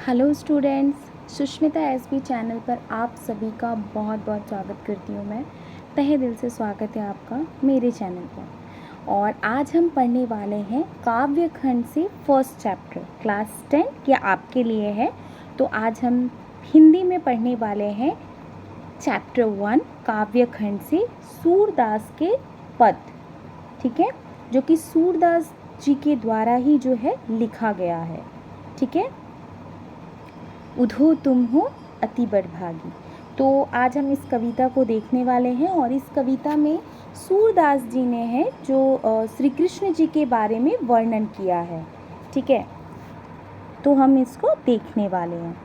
Hello students, Sushmita SB channel पर आप सभी का बहुत बहुत स्वागत करती हूँ मैं। तहे दिल से स्वागत है आपका मेरे चैनल पर। और आज हम पढ़ने वाले हैं काव्य खंड से फर्स्ट चैप्टर क्लास 10 ये आपके लिए है। तो आज हम हिंदी में पढ़ने वाले हैं चैप्टर 1 काव्य खंड से सूरदास के पद, ठीक है, जो कि सूरदास जी के द्वारा ही जो है लिखा गया है। ठीक है, उधो तुम हो अति बड़भागी। तो आज हम इस कविता को देखने वाले हैं और इस कविता में सूरदास जी ने है जो श्री कृष्ण जी के बारे में वर्णन किया है। ठीक है, तो हम इसको देखने वाले हैं।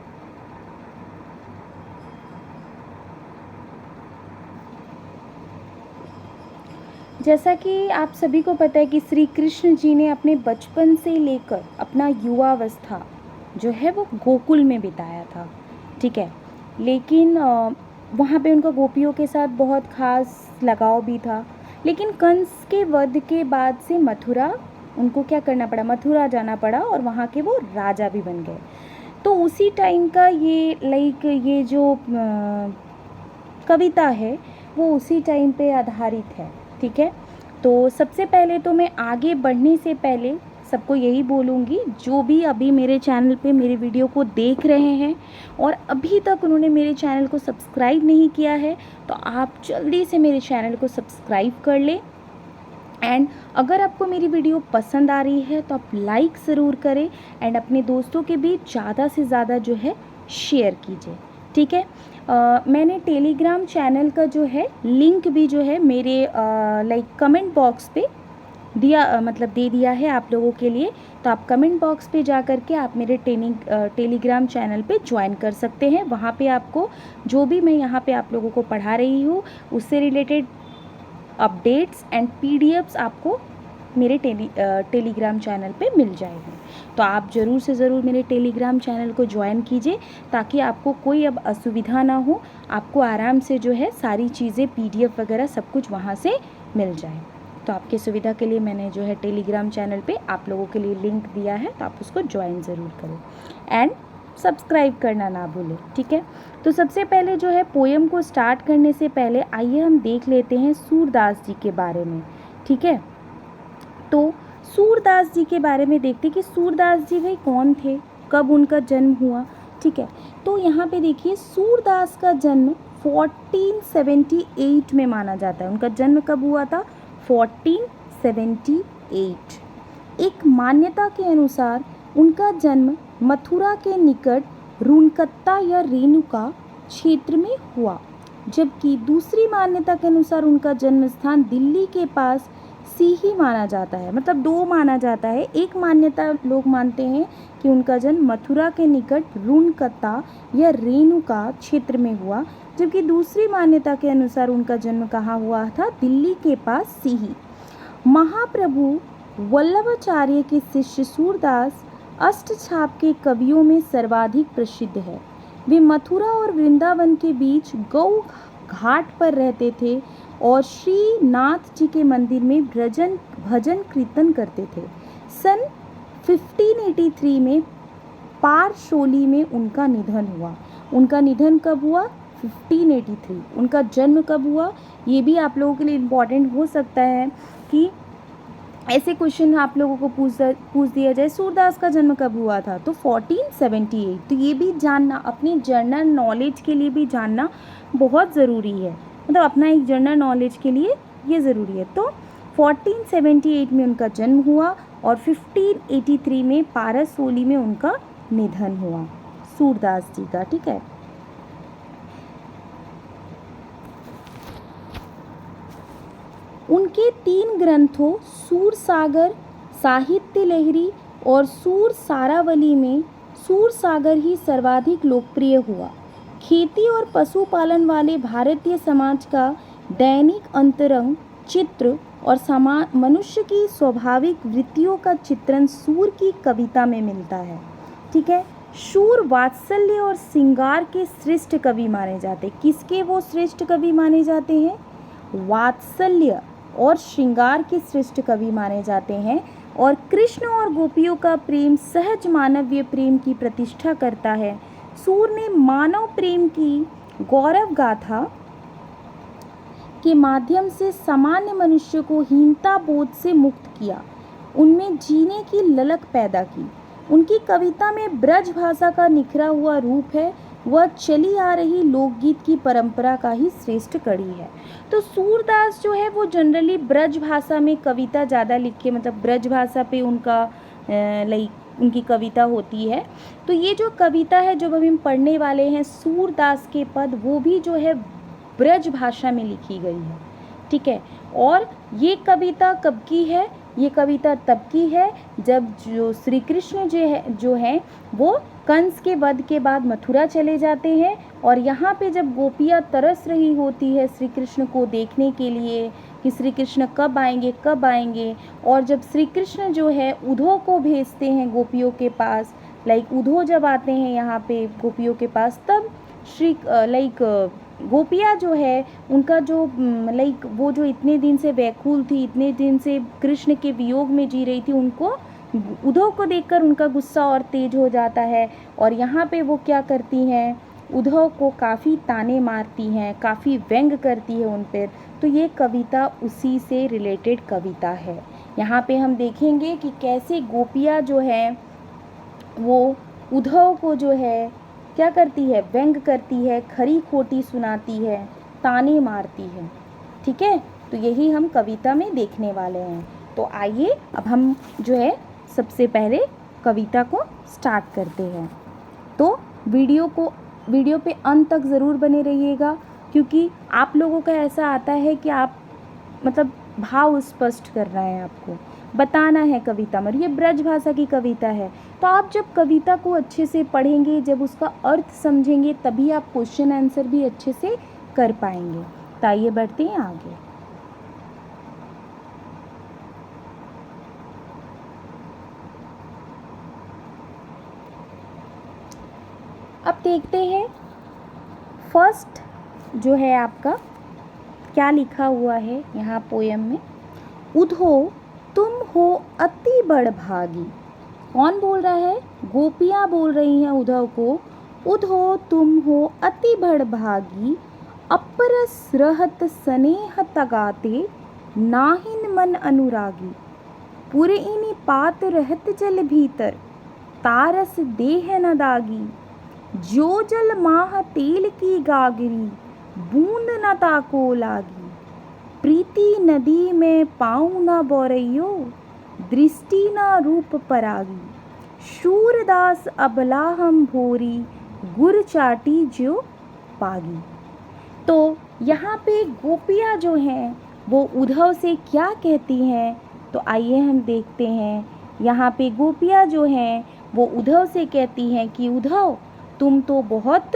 जैसा कि आप सभी को पता है कि श्री कृष्ण जी ने अपने बचपन से लेकर अपना युवावस्था जो है वो गोकुल में बिताया था। ठीक है, लेकिन वहाँ पे उनका गोपियों के साथ बहुत खास लगाव भी था। लेकिन कंस के वध के बाद से मथुरा उनको क्या करना पड़ा, मथुरा जाना पड़ा और वहाँ के वो राजा भी बन गए। तो उसी टाइम का ये जो कविता है वो उसी टाइम पे आधारित है। ठीक है, तो सबसे पहले तो मैं आगे बढ़ने से पहले सबको यही बोलूँगी, जो भी अभी मेरे चैनल पे मेरे वीडियो को देख रहे हैं और अभी तक उन्होंने मेरे चैनल को सब्सक्राइब नहीं किया है, तो आप जल्दी से मेरे चैनल को सब्सक्राइब कर लें। एंड अगर आपको मेरी वीडियो पसंद आ रही है तो आप लाइक ज़रूर करें एंड अपने दोस्तों के बीच ज़्यादा से ज़्यादा जो है शेयर कीजिए। ठीक है, मैंने टेलीग्राम चैनल का जो है लिंक भी जो है मेरे कमेंट बॉक्स पे दे दिया है आप लोगों के लिए। तो आप कमेंट बॉक्स पे जा कर के आप मेरे टेलीग्राम चैनल पे ज्वाइन कर सकते हैं। वहाँ पे आपको जो भी मैं यहाँ पे आप लोगों को पढ़ा रही हूँ उससे रिलेटेड अपडेट्स एंड पीडीएफ्स आपको मेरे टेलीग्राम चैनल पे मिल जाएगी। तो आप ज़रूर से ज़रूर मेरे टेलीग्राम चैनल को ज्वाइन कीजिए ताकि आपको कोई अब असुविधा ना हो, आपको आराम से जो है सारी चीज़ें पीडीएफ वगैरह सब कुछ वहाँ से मिल जाए। तो आपकी सुविधा के लिए मैंने जो है टेलीग्राम चैनल पे आप लोगों के लिए लिंक दिया है, तो आप उसको ज्वाइन ज़रूर करें एंड सब्सक्राइब करना ना भूलें। ठीक है, तो सबसे पहले जो है पोएम को स्टार्ट करने से पहले आइए हम देख लेते हैं सूरदास जी के बारे में। ठीक है, तो सूरदास जी के बारे में देखते कि सूरदास जी भाई कौन थे, कब उनका जन्म हुआ। ठीक है, तो यहाँ पे देखिए सूरदास का जन्म 1478 में माना जाता है। उनका जन्म कब हुआ था? 1478। एक मान्यता के अनुसार उनका जन्म मथुरा के निकट रुनकत्ता या रेणुका क्षेत्र में हुआ, जबकि दूसरी मान्यता के अनुसार उनका जन्म स्थान दिल्ली के पास सीही माना जाता है। मतलब दो माना जाता है। एक मान्यता लोग मानते हैं कि उनका जन्म मथुरा के निकट रुनकत्ता या रेणुका क्षेत्र में हुआ, जबकि दूसरी मान्यता के अनुसार उनका जन्म कहाँ हुआ था? दिल्ली के पास सीही। महाप्रभु वल्लभाचार्य के शिष्य सूरदास अष्टछाप के कवियों में सर्वाधिक प्रसिद्ध है। वे मथुरा और वृंदावन के बीच गौ घाट पर रहते थे और श्रीनाथ जी के मंदिर में भजन कीर्तन करते थे। सन 1583 में पारसोली में उनका निधन हुआ। उनका निधन कब हुआ? 1583। उनका जन्म कब हुआ? ये भी आप लोगों के लिए इम्पॉर्टेंट हो सकता है कि ऐसे क्वेश्चन आप लोगों को पूछ दिया जाए, सूरदास का जन्म कब हुआ था? तो 1478। तो ये भी जानना अपनी जनरल नॉलेज के लिए भी जानना बहुत ज़रूरी है, मतलब अपना एक जनरल नॉलेज के लिए ये ज़रूरी है। तो 1478 में उनका जन्म हुआ और 1583 में पारसोली में उनका निधन हुआ सूरदास जी का। ठीक है, उनके 3 ग्रंथों सूरसागर, साहित्य लहरी और सूरसारावली में सूरसागर ही सर्वाधिक लोकप्रिय हुआ। खेती और पशुपालन वाले भारतीय समाज का दैनिक अंतरंग चित्र और मनुष्य की स्वाभाविक वृत्तियों का चित्रण सूर की कविता में मिलता है। ठीक है, शूर वात्सल्य और श्रृंगार के श्रेष्ठ कवि माने जाते। किसके वो श्रेष्ठ कवि माने जाते हैं? वात्सल्य और श्रृंगार के श्रेष्ठ कवि माने जाते हैं और कृष्ण और गोपियों का प्रेम सहज मानवीय प्रेम की प्रतिष्ठा करता है। सूर ने मानव प्रेम की गौरव गाथा के माध्यम से सामान्य मनुष्य को हीनता बोध से मुक्त किया, उनमें जीने की ललक पैदा की। उनकी कविता में ब्रज भाषा का निखरा हुआ रूप है, वह चली आ रही लोकगीत की परंपरा का ही श्रेष्ठ कड़ी है। तो सूरदास जो है वो जनरली ब्रज भाषा में कविता ज़्यादा लिखे, मतलब ब्रज भाषा पे उनका उनकी कविता होती है। तो ये जो कविता है जो अभी हम पढ़ने वाले हैं सूरदास के पद, वो भी जो है ब्रज भाषा में लिखी गई है, ठीक है। और ये कविता कब की है? ये कविता तब की है जब जो श्री कृष्ण जो है वो कंस के वध के बाद मथुरा चले जाते हैं, और यहाँ पे जब गोपियाँ तरस रही होती है श्री कृष्ण को देखने के लिए कि श्री कृष्ण कब आएंगे, और जब श्री कृष्ण जो है उद्धव को भेजते हैं गोपियों के पास, उद्धव जब आते हैं यहाँ पे गोपियों के पास, तब गोपियाँ जो है उनका जो वो जो इतने दिन से व्याकुल थी, इतने दिन से कृष्ण के वियोग में जी रही थी, उनको उद्धव को देखकर उनका गुस्सा और तेज हो जाता है, और यहाँ पे वो क्या करती हैं, उद्धव को काफ़ी ताने मारती हैं, काफ़ी व्यंग करती है उन पर। तो ये कविता उसी से रिलेटेड कविता है। यहाँ पे हम देखेंगे कि कैसे गोपियाँ जो हैं वो उद्धव को जो है क्या करती है, व्यंग करती है, खरी खोटी सुनाती है, ताने मारती है, ठीक है। तो यही हम कविता में देखने वाले हैं। तो आइए अब हम जो है सबसे पहले कविता को स्टार्ट करते हैं। तो वीडियो पे अंत तक ज़रूर बने रहिएगा, क्योंकि आप लोगों का ऐसा आता है कि आप मतलब भाव स्पष्ट करना है, आपको बताना है कविता में। ये ब्रज भाषा की कविता है, तो आप जब कविता को अच्छे से पढ़ेंगे, जब उसका अर्थ समझेंगे, तभी आप क्वेश्चन आंसर भी अच्छे से कर पाएंगे। तो आइए बढ़ते हैं आगे। अब देखते हैं फर्स्ट जो है आपका क्या लिखा हुआ है यहाँ पोयम में। उद्धव तुम हो अति बड़भागी। कौन बोल रहा है? गोपियाँ बोल रही हैं उद्धव को, उद्धव तुम हो अति बड़भागी, अपरस रहत स्नेह तगाते, नाहिन मन अनुरागी। पुरइनी पात रहत जल भीतर, तारस देह न दागी। जो जल माह तेल की गागरी, बूंद न ताको लागी। प्रीति नदी में पाँव न बोरैयो, दृष्टि न रूप परागी। शूरदास अबला हम भोरी, गुर चाटी जो पागी। तो यहाँ पे गोपियाँ जो हैं वो उद्धव से क्या कहती हैं, तो आइए हम देखते हैं। यहाँ पे गोपियाँ जो हैं वो उद्धव से कहती हैं कि उद्धव तुम तो बहुत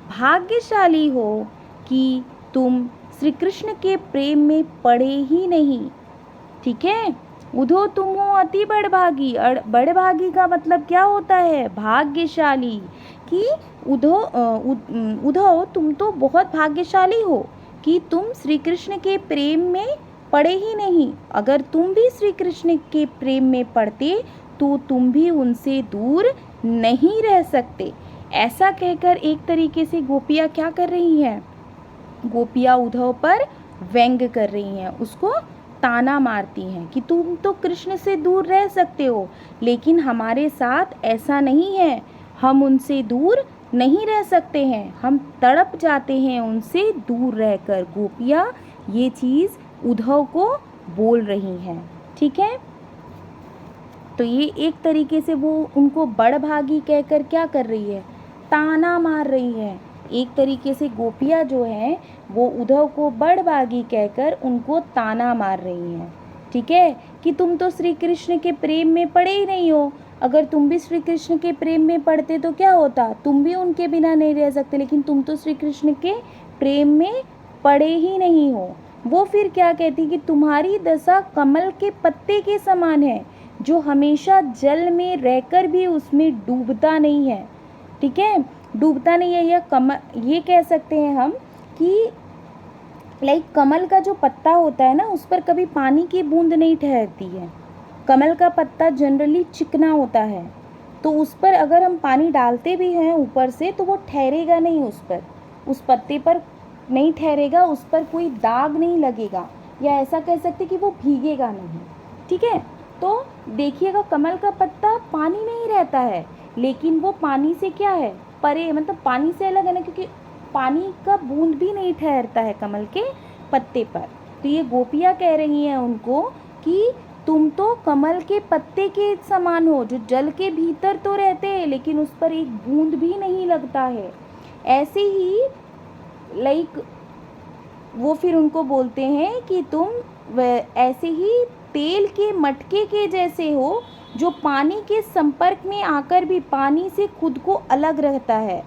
भाग्यशाली हो कि तुम श्री कृष्ण के प्रेम में पड़े ही नहीं, ठीक है। उद्धव तुम हो अति बड़भागी, बड़भागी का मतलब क्या होता है? भाग्यशाली। कि उद्धव तुम तो बहुत भाग्यशाली हो कि तुम श्री कृष्ण के प्रेम में पड़े ही नहीं। अगर तुम भी श्री कृष्ण के प्रेम में पड़ते तो तुम भी उनसे दूर नहीं रह सकते। ऐसा कहकर एक तरीके से गोपियाँ क्या कर रही हैं? गोपियाँ उद्धव पर व्यंग कर रही हैं, उसको ताना मारती हैं कि तुम तो कृष्ण से दूर रह सकते हो, लेकिन हमारे साथ ऐसा नहीं है, हम उनसे दूर नहीं रह सकते हैं, हम तड़प जाते हैं उनसे दूर रहकर। गोपियाँ ये चीज़ उद्धव को बोल रही हैं, ठीक है। तो ये एक तरीके से वो उनको बड़भागी कहकर क्या कर रही है? ताना मार रही है। एक तरीके से गोपियाँ जो हैं वो उद्धव को बड़भागी कहकर उनको ताना मार रही हैं, ठीक है, कि तुम तो श्री कृष्ण के प्रेम में पड़े ही नहीं हो। अगर तुम भी श्री कृष्ण के प्रेम में पड़ते तो क्या होता? तुम भी उनके बिना नहीं रह सकते, लेकिन तुम तो श्री कृष्ण के प्रेम में पड़े ही नहीं हो। वो फिर क्या कहती कि तुम्हारी दशा कमल के पत्ते के समान है, जो हमेशा जल में रहकर भी उसमें डूबता नहीं है, ठीक है, डूबता नहीं है। या ये कह सकते हैं हम कि कमल का जो पत्ता होता है ना, उस पर कभी पानी की बूंद नहीं ठहरती है, कमल का पत्ता जनरली चिकना होता है, तो उस पर अगर हम पानी डालते भी हैं ऊपर से तो वो ठहरेगा नहीं, उस पत्ते पर नहीं ठहरेगा, उस पर कोई दाग नहीं लगेगा, या ऐसा कह सकते कि वो भीगेगा नहीं। ठीक है, तो देखिएगा कमल का पत्ता पानी में ही रहता है, लेकिन वो पानी से क्या है, परे, मतलब पानी से अलग है ना, क्योंकि पानी का बूंद भी नहीं ठहरता है कमल के पत्ते पर। तो ये गोपियाँ कह रही हैं उनको कि तुम तो कमल के पत्ते के समान हो, जो जल के भीतर तो रहते हैं लेकिन उस पर एक बूंद भी नहीं लगता है। ऐसे ही वो फिर उनको बोलते हैं कि तुम ऐसे ही तेल के मटके के जैसे हो, जो पानी के संपर्क में आकर भी पानी से खुद को अलग रहता है।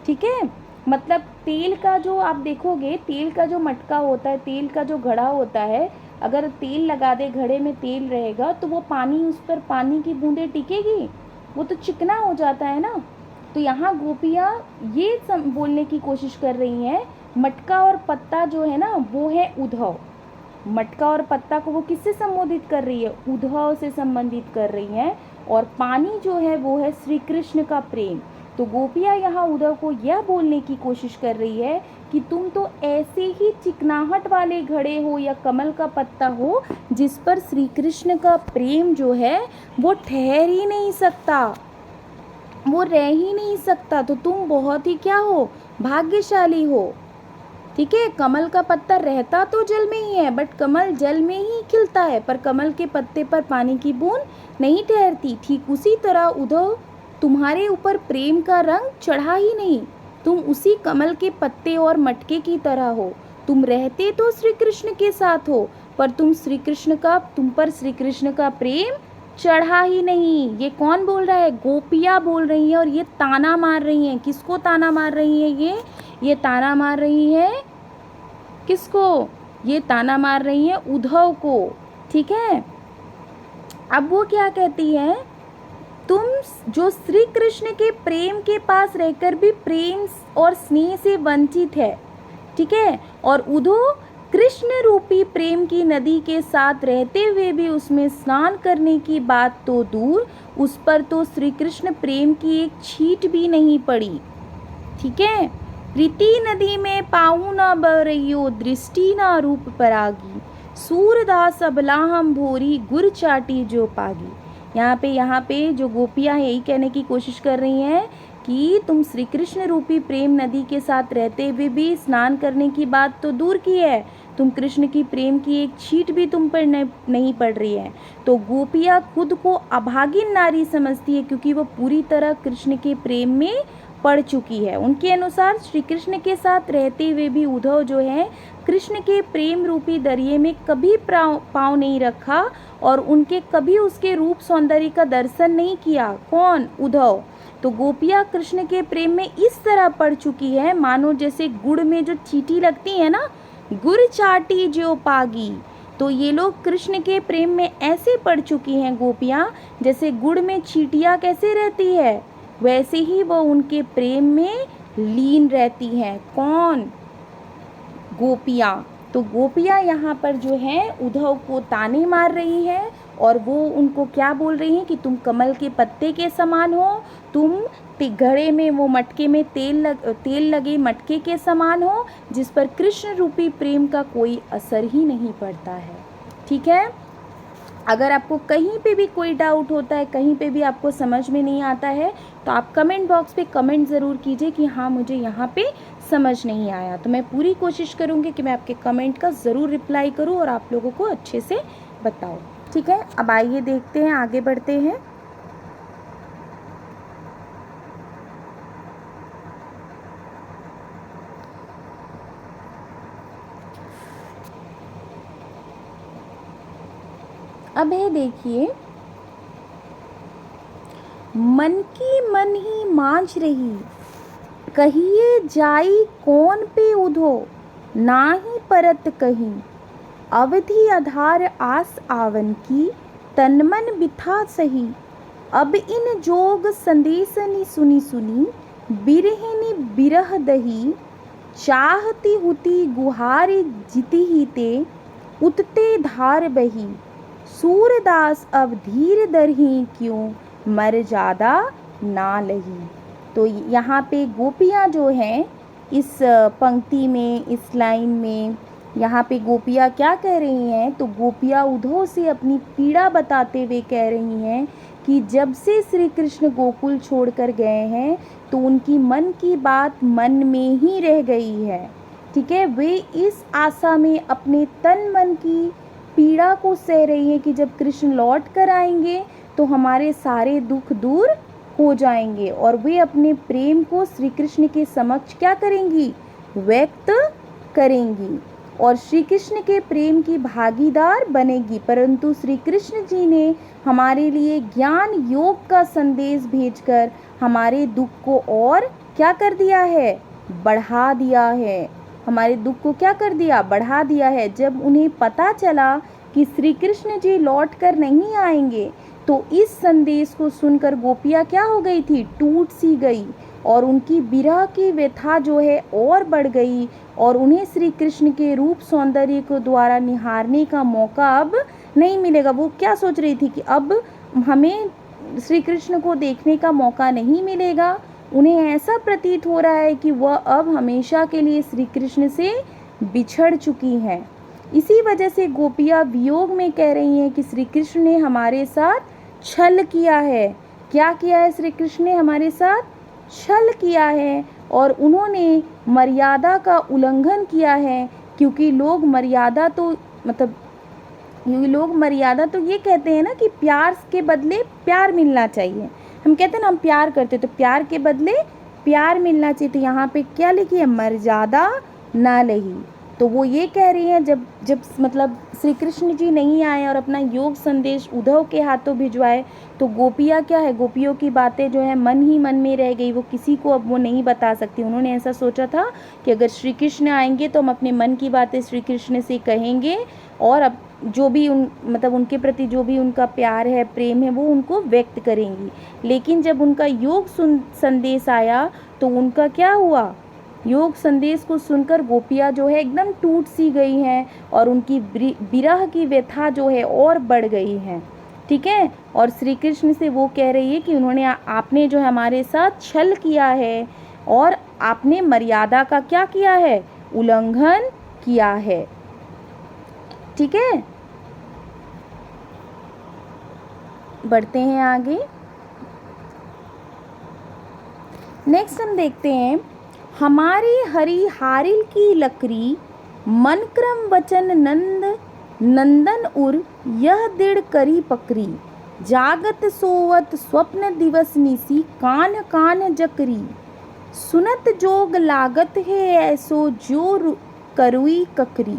ठीक है, मतलब तेल का जो आप देखोगे, तेल का जो मटका होता है, तेल का जो घड़ा होता है, अगर तेल लगा दे, घड़े में तेल रहेगा तो वो पानी, उस पर पानी की बूंदें टिकेगी, वो तो चिकना हो जाता है ना। तो यहाँ गोपियाँ ये बोलने की कोशिश कर रही हैं, मटका और पत्ता जो है ना वो है उद्धव। मटका और पत्ता को वो किससे संबोधित कर रही है, उद्धव से संबंधित कर रही हैं, और पानी जो है वो है श्री कृष्ण का प्रेम। तो गोपियाँ यहाँ उद्धव को यह बोलने की कोशिश कर रही है कि तुम तो ऐसे ही चिकनाहट वाले घड़े हो या कमल का पत्ता हो, जिस पर श्री कृष्ण का प्रेम जो है वो ठहर ही नहीं सकता, वो रह ही नहीं सकता। तो तुम बहुत ही क्या हो, भाग्यशाली हो। ठीक है, कमल का पत्ता रहता तो जल में ही है, बट कमल जल में ही खिलता है, पर कमल के पत्ते पर पानी की बूंद नहीं ठहरती। ठीक उसी तरह उद्धव, तुम्हारे ऊपर प्रेम का रंग चढ़ा ही नहीं, तुम उसी कमल के पत्ते और मटके की तरह हो। तुम रहते तो श्री कृष्ण के साथ हो, पर तुम पर श्री कृष्ण का प्रेम चढ़ा ही नहीं। ये कौन बोल रहा है, गोपियाँ बोल रही हैं, और ये ताना मार रही हैं। किसको ताना मार रही हैं ये ताना मार रही है किसको, ये ताना मार रही है उद्धव को। ठीक है, अब वो क्या कहती है, तुम जो श्री कृष्ण के प्रेम के पास रहकर भी प्रेम और स्नेह से वंचित है। ठीक है, और उद्धव कृष्ण रूपी प्रेम की नदी के साथ रहते हुए भी उसमें स्नान करने की बात तो दूर, उस पर तो श्री कृष्ण प्रेम की एक छींट भी नहीं पड़ी। ठीक है, प्रीति नदी में पाऊ न बरइयो, दृष्टि न रूप परागी, सूरदास अबला हम भोरी, गुर चाटी जो पागी। यहाँ पे जो गोपियाँ यही कहने की कोशिश कर रही हैं कि तुम श्री कृष्ण रूपी प्रेम नदी के साथ रहते हुए भी स्नान करने की बात तो दूर की है, तुम कृष्ण की प्रेम की एक छींट भी तुम पर नहीं पड़ रही है। तो गोपियाँ खुद को अभागिन नारी समझती है, क्योंकि वो पूरी तरह कृष्ण के प्रेम में पड़ चुकी है। उनके अनुसार श्री कृष्ण के साथ रहते हुए भी उद्धव जो है कृष्ण के प्रेम रूपी दरिये में कभी पाँव नहीं रखा, और उनके कभी उसके रूप सौंदर्य का दर्शन नहीं किया। कौन, उद्धव। तो गोपियाँ कृष्ण के प्रेम में इस तरह पड़ चुकी है, मानो जैसे गुड़ में जो चींटी लगती है ना, गुड़ चाटी जो पागी। तो ये लोग कृष्ण के प्रेम में ऐसे पड़ चुकी हैं गोपियाँ, जैसे गुड़ में चींटियाँ कैसे रहती है, वैसे ही वो उनके प्रेम में लीन रहती हैं। कौन, गोपियाँ। तो गोपियाँ यहाँ पर जो है उद्धव को ताने मार रही हैं, और वो उनको क्या बोल रही हैं कि तुम कमल के पत्ते के समान हो, तुम घड़े में वो मटके में तेल लगे मटके के समान हो, जिस पर कृष्ण रूपी प्रेम का कोई असर ही नहीं पड़ता है। ठीक है, अगर आपको कहीं पे भी कोई डाउट होता है, कहीं पे भी आपको समझ में नहीं आता है, तो आप कमेंट बॉक्स पे कमेंट ज़रूर कीजिए कि हाँ मुझे यहाँ पे समझ नहीं आया। तो मैं पूरी कोशिश करूँगी कि मैं आपके कमेंट का ज़रूर रिप्लाई करूँ और आप लोगों को अच्छे से बताऊँ। ठीक है, अब आइए देखते हैं, आगे बढ़ते हैं। अब है देखिए, मन की मन ही मांझ रही, कहिए जाई कौन पे उधो, ना ही परत कहीं, अवधि आधार आस आवन की, तन मन बिथा सही। अब इन जोग संदेशनी सुनी सुनी, बिरहिनी बिरह दही, चाहती हुती गुहारी जिति ही ते, उतते धार बही। सूरदास अब धीर धरहि क्यों, मर्यादा ना लही। तो यहाँ पे गोपियाँ जो हैं इस पंक्ति में, इस लाइन में, यहाँ पे गोपियाँ क्या कह रही हैं, तो गोपियाँ उद्धव से अपनी पीड़ा बताते हुए कह रही हैं कि जब से श्री कृष्ण गोकुल छोड़कर गए हैं तो उनकी मन की बात मन में ही रह गई है। ठीक है, वे इस आशा में अपने तन मन की पीड़ा को सह रही हैं कि जब कृष्ण लौट कर आएंगे तो हमारे सारे दुख दूर हो जाएंगे और वे अपने प्रेम को श्री कृष्ण के समक्ष क्या करेंगी, व्यक्त करेंगी और श्री कृष्ण के प्रेम की भागीदार बनेगी। परंतु श्री कृष्ण जी ने हमारे लिए ज्ञान योग का संदेश भेजकर हमारे दुख को और क्या कर दिया है, बढ़ा दिया है। हमारे दुख को क्या कर दिया, बढ़ा दिया है। जब उन्हें पता चला कि श्री कृष्ण जी लौट कर नहीं आएंगे तो इस संदेश को सुनकर गोपियाँ क्या हो गई थी, टूट सी गई और उनकी विरह की व्यथा जो है और बढ़ गई और उन्हें श्री कृष्ण के रूप सौंदर्य को द्वारा निहारने का मौका अब नहीं मिलेगा। वो क्या सोच रही थी कि अब हमें श्री कृष्ण को देखने का मौका नहीं मिलेगा। उन्हें ऐसा प्रतीत हो रहा है कि वह अब हमेशा के लिए श्री कृष्ण से बिछड़ चुकी हैं। इसी वजह से गोपियाँ वियोग में कह रही हैं कि श्री कृष्ण ने हमारे साथ छल किया है। क्या किया है, श्री कृष्ण ने हमारे साथ छल किया है और उन्होंने मर्यादा का उल्लंघन किया है। क्योंकि लोग मर्यादा तो ये कहते हैं ना कि प्यार के बदले प्यार मिलना चाहिए। हम कहते हैं ना हम प्यार करते तो प्यार के बदले प्यार मिलना चाहिए। तो यहाँ पे क्या लिखी है, मर्यादा ना लही। तो वो ये कह रही हैं जब श्री कृष्ण जी नहीं आए और अपना योग संदेश उद्धव के हाथों भिजवाए तो गोपियाँ क्या है, गोपियों की बातें जो है मन ही मन में रह गई। वो किसी को अब वो नहीं बता सकती। उन्होंने ऐसा सोचा था कि अगर श्री कृष्ण आएंगे तो हम अपने मन की बातें श्री कृष्ण से कहेंगे और अब जो भी उनके प्रति जो भी उनका प्यार है, प्रेम है, वो उनको व्यक्त करेंगी। लेकिन जब उनका योग संदेश आया तो उनका क्या हुआ, योग संदेश को सुनकर गोपियाँ जो है एकदम टूट सी गई हैं और उनकी विरह की व्यथा जो है और बढ़ गई है। ठीक है, और श्री कृष्ण से वो कह रही है कि आपने जो है हमारे साथ छल किया है और आपने मर्यादा का क्या किया है, उल्लंघन किया है। ठीक है, बढ़ते हैं आगे। नेक्स्ट हम देखते हैं, हमारी हरी हारिल की लकड़ी, मन क्रम वचन नंदन उर, यह दृढ़ करी पकड़ी, जागत सोवत स्वप्न दिवस निसी, कान कान जकरी, सुनत जोग लागत है ऐसो जो करुई ककरी,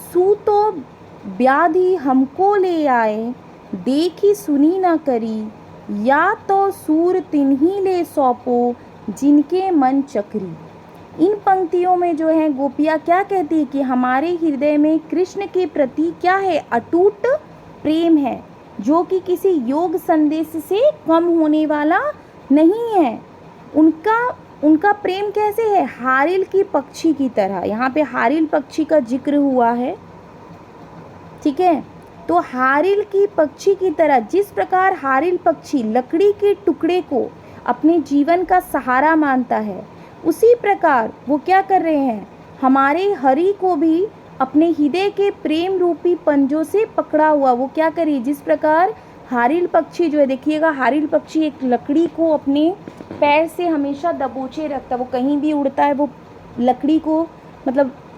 सूतो व्याधि हमको ले आए, देखी सुनी न करी, या तो सूर तिन्ही ले सौंपो, जिनके मन चक्री। इन पंक्तियों में जो है गोपियाँ क्या कहती है कि हमारे हृदय में कृष्ण के प्रति क्या है, अटूट प्रेम है जो कि किसी योग संदेश से कम होने वाला नहीं है। उनका प्रेम कैसे है, हारिल की पक्षी की तरह। यहाँ पे हारिल पक्षी का जिक्र हुआ है। ठीक है, तो हारिल की पक्षी की तरह, जिस प्रकार हारिल पक्षी लकड़ी के टुकड़े को अपने जीवन का सहारा मानता है, उसी प्रकार वो क्या कर रहे हैं, हमारे हरि को भी अपने हृदय के प्रेम रूपी पंजों से पकड़ा हुआ वो क्या करिए। जिस प्रकार हारिल पक्षी जो है, देखिएगा हारिल पक्षी एक लकड़ी को अपने पैर से हमेशा दबोचे रखता है। वो कहीं भी उड़ता है, वो लकड़ी को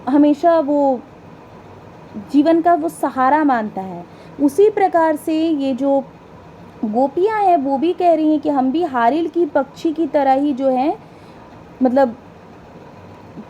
हमेशा वो जीवन का वो सहारा मानता है। उसी प्रकार से ये जो गोपियाँ हैं वो भी कह रही हैं कि हम भी हारिल की पक्षी की तरह ही जो है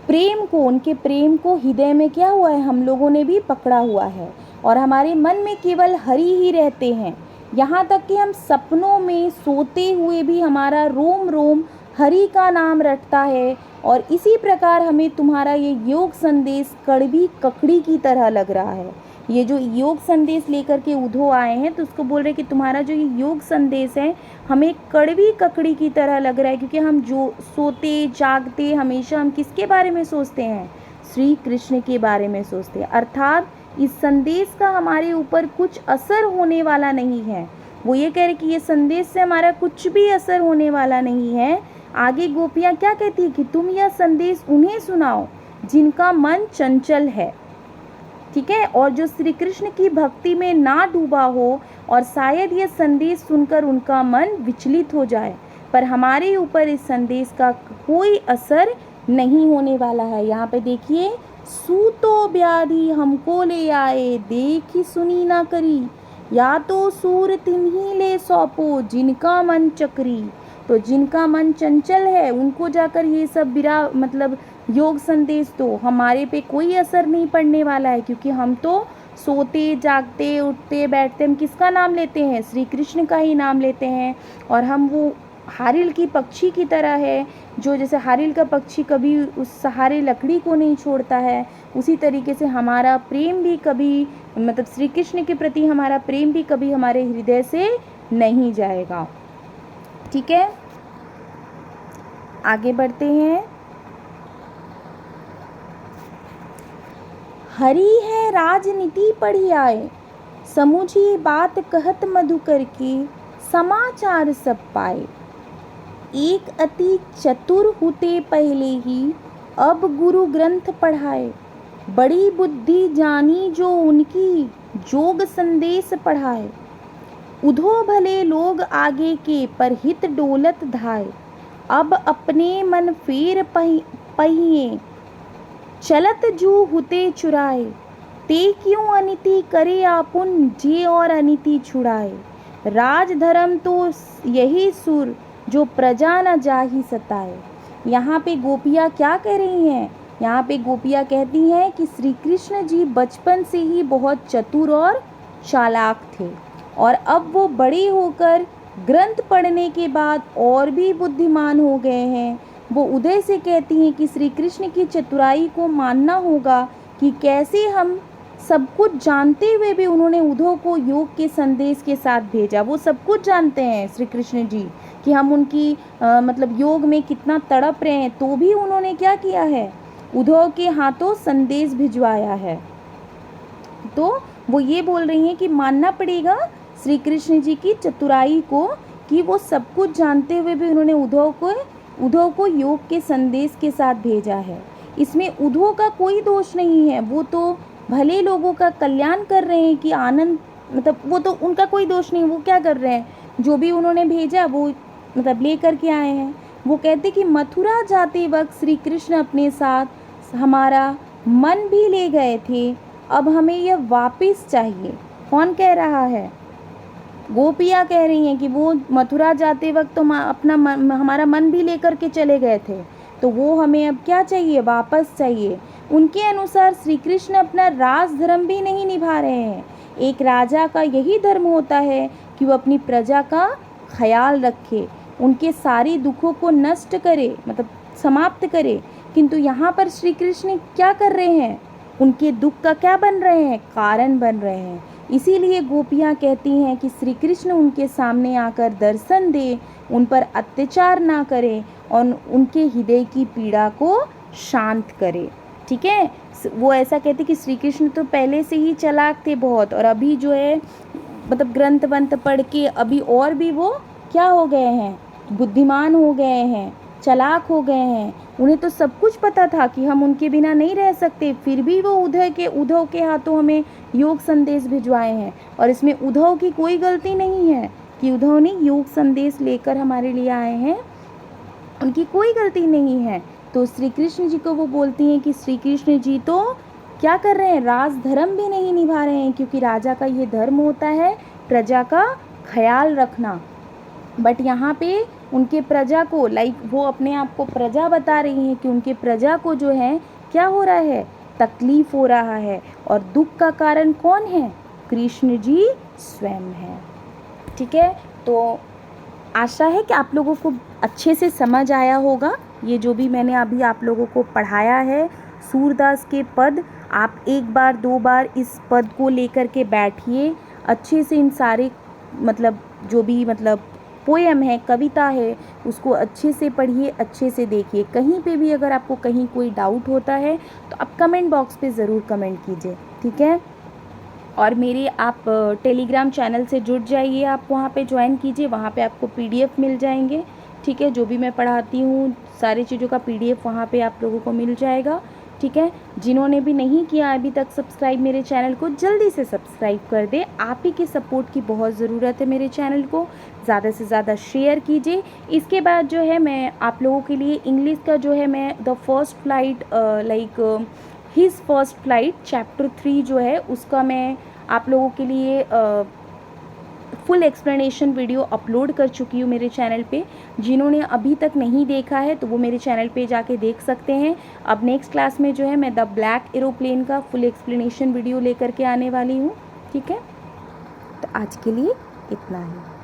प्रेम को, उनके प्रेम को हृदय में क्या हुआ है, हम लोगों ने भी पकड़ा हुआ है और हमारे मन में केवल हरि ही रहते हैं। यहाँ तक कि हम सपनों में सोते हुए भी हमारा रोम रोम हरि का नाम रटता है। और इसी प्रकार हमें तुम्हारा ये योग संदेश कड़वी ककड़ी की तरह लग रहा है। ये जो योग संदेश लेकर के उद्धव आए हैं तो उसको बोल रहे कि तुम्हारा जो ये योग संदेश है हमें कड़वी ककड़ी की तरह लग रहा है। क्योंकि हम जो सोते जागते हमेशा हम किसके बारे में सोचते हैं, श्री कृष्ण के बारे में सोचते हैं। अर्थात इस संदेश का हमारे ऊपर कुछ असर होने वाला नहीं है। वो ये कह रहे कि ये संदेश से हमारा कुछ भी असर होने वाला नहीं है। आगे गोपियाँ क्या कहती है कि तुम यह संदेश उन्हें सुनाओ जिनका मन चंचल है, ठीक है, और जो श्री कृष्ण की भक्ति में ना डूबा हो, और शायद यह संदेश सुनकर उनका मन विचलित हो जाए, पर हमारे ऊपर इस संदेश का कोई असर नहीं होने वाला है। यहाँ पे देखिए, सूतो व्याधि हमको ले आए, देखी सुनी ना करी, या तो सूर तिन्ही ले सौंपो जिनका मन चक्री। तो जिनका मन चंचल है उनको जाकर ये सब मतलब योग संदेश दो, हमारे पे कोई असर नहीं पड़ने वाला है, क्योंकि हम तो सोते जागते उठते बैठते हम किसका नाम लेते हैं? श्री कृष्ण का ही नाम लेते हैं। और हम वो हारिल की पक्षी की तरह है, जो जैसे हारिल का पक्षी कभी उस सहारे लकड़ी को नहीं छोड़ता है, उसी तरीके से हमारा प्रेम भी कभी मतलब श्री कृष्ण के प्रति हमारा प्रेम भी कभी हमारे हृदय से नहीं जाएगा। ठीक है, आगे बढ़ते हैं। हरी है राजनीति पढ़ी आए, समुझी बात कहत मधुकर की, समाचार सब पाए। एक अति चतुर हुते पहले ही, अब गुरु ग्रंथ पढ़ाए। बड़ी बुद्धि जानी जो उनकी, जोग संदेश पढ़ाए। उधो भले लोग आगे के, पर हित डोलत धाय। अब अपने मन फेर पहिए, चलत जू हुते चुराए। ते क्यों अनिति करे आपुन, जे और अनिति छुड़ाए। राज धर्म तो यही सुर, जो प्रजा न जाहि सताए। यहाँ पे गोपियाँ क्या कह रही हैं? यहाँ पे गोपियाँ कहती हैं कि श्री कृष्ण जी बचपन से ही बहुत चतुर और चालाक थे, और अब वो बड़े होकर ग्रंथ पढ़ने के बाद और भी बुद्धिमान हो गए हैं। वो उदय से कहती हैं कि श्री कृष्ण की चतुराई को मानना होगा, कि कैसे हम सब कुछ जानते हुए भी उन्होंने उद्धव को योग के संदेश के साथ भेजा। वो सब कुछ जानते हैं श्री कृष्ण जी कि हम उनकी मतलब योग में कितना तड़प रहे हैं, तो भी उन्होंने क्या किया है? उद्धव के हाथों संदेश भिजवाया है। तो वो ये बोल रही हैं कि मानना पड़ेगा श्री कृष्ण जी की चतुराई को, कि वो सब कुछ जानते हुए भी उन्होंने उद्धव को योग के संदेश के साथ भेजा है। इसमें उद्धव का कोई दोष नहीं है, वो तो भले लोगों का कल्याण कर रहे हैं कि आनंद, मतलब वो तो उनका कोई दोष नहीं। वो क्या कर रहे हैं? जो भी उन्होंने भेजा वो मतलब ले कर के आए हैं। वो कहते कि मथुरा जाते वक्त श्री कृष्ण अपने साथ हमारा मन भी ले गए थे, अब हमें यह वापस चाहिए। कौन कह रहा है? गोपियाँ कह रही हैं कि वो मथुरा जाते वक्त तो हमारा मन भी लेकर के चले गए थे, तो वो हमें अब क्या चाहिए? वापस चाहिए। उनके अनुसार श्री कृष्ण अपना राज धर्म भी नहीं निभा रहे हैं। एक राजा का यही धर्म होता है कि वो अपनी प्रजा का ख्याल रखे, उनके सारे दुखों को नष्ट करे, मतलब समाप्त करे। किंतु यहाँ पर श्री कृष्ण क्या कर रहे हैं? उनके दुख का क्या बन रहे हैं? कारण बन रहे हैं। इसीलिए गोपियाँ कहती हैं कि श्री कृष्ण उनके सामने आकर दर्शन दे, उन पर अत्याचार ना करे और उनके हृदय की पीड़ा को शांत करे। ठीक है, वो ऐसा कहते कि श्री कृष्ण तो पहले से ही चालाक थे बहुत, और अभी जो है मतलब ग्रंथ वंथ पढ़ के अभी और भी वो क्या हो गए हैं? बुद्धिमान हो गए हैं, चालाक हो गए हैं। उन्हें तो सब कुछ पता था कि हम उनके बिना नहीं रह सकते, फिर भी वो उद्धव के हाथों हमें योग संदेश भिजवाए हैं। और इसमें उद्धव की कोई गलती नहीं है कि उद्धव ने योग संदेश लेकर हमारे लिए आए हैं, उनकी कोई गलती नहीं है। तो श्री कृष्ण जी को वो बोलती हैं कि श्री कृष्ण जी तो क्या कर रहे हैं? राज धर्म भी नहीं निभा रहे हैं, क्योंकि राजा का ये धर्म होता है प्रजा का ख्याल रखना। बट यहाँ पे उनके प्रजा को वो अपने आप को प्रजा बता रही हैं कि उनके प्रजा को जो है क्या हो रहा है? तकलीफ हो रहा है, और दुख का कारण कौन है? कृष्ण जी स्वयं है। ठीक है, तो आशा है कि आप लोगों को अच्छे से समझ आया होगा ये जो भी मैंने अभी आप लोगों को पढ़ाया है। सूरदास के पद, आप एक बार दो बार इस पद को लेकर के बैठिए, अच्छे से इन सारे मतलब जो भी मतलब पोएम है, कविता है, उसको अच्छे से पढ़िए, अच्छे से देखिए। कहीं पे भी अगर आपको कहीं कोई डाउट होता है तो आप कमेंट बॉक्स पे ज़रूर कमेंट कीजिए। ठीक है। और मेरे आप टेलीग्राम चैनल से जुड़ जाइए, आप वहाँ पे ज्वाइन कीजिए, वहाँ पे आपको PDF मिल जाएंगे, ठीक है। जो भी मैं पढ़ाती हूँ सारी चीज़ों का PDF वहाँ पे आप लोगों को मिल जाएगा, ठीक है। जिन्होंने भी नहीं किया अभी तक सब्सक्राइब मेरे चैनल को, जल्दी से सब्सक्राइब कर दे। आप ही की सपोर्ट की बहुत ज़रूरत है मेरे चैनल को, ज़्यादा से ज़्यादा शेयर कीजिए। इसके बाद जो है मैं आप लोगों के लिए इंग्लिश का जो है मैं the first flight his first flight chapter 3 जो है उसका मैं आप लोगों के लिए फुल एक्सप्लेनेशन वीडियो अपलोड कर चुकी हूँ मेरे चैनल पे। जिन्होंने अभी तक नहीं देखा है तो वो मेरे चैनल पे जाके देख सकते हैं। अब नेक्स्ट क्लास में जो है मैं द ब्लैक एरोप्लेन का फुल एक्सप्लेनेशन वीडियो लेकर के आने वाली हूँ, ठीक है। तो आज के लिए इतना ही।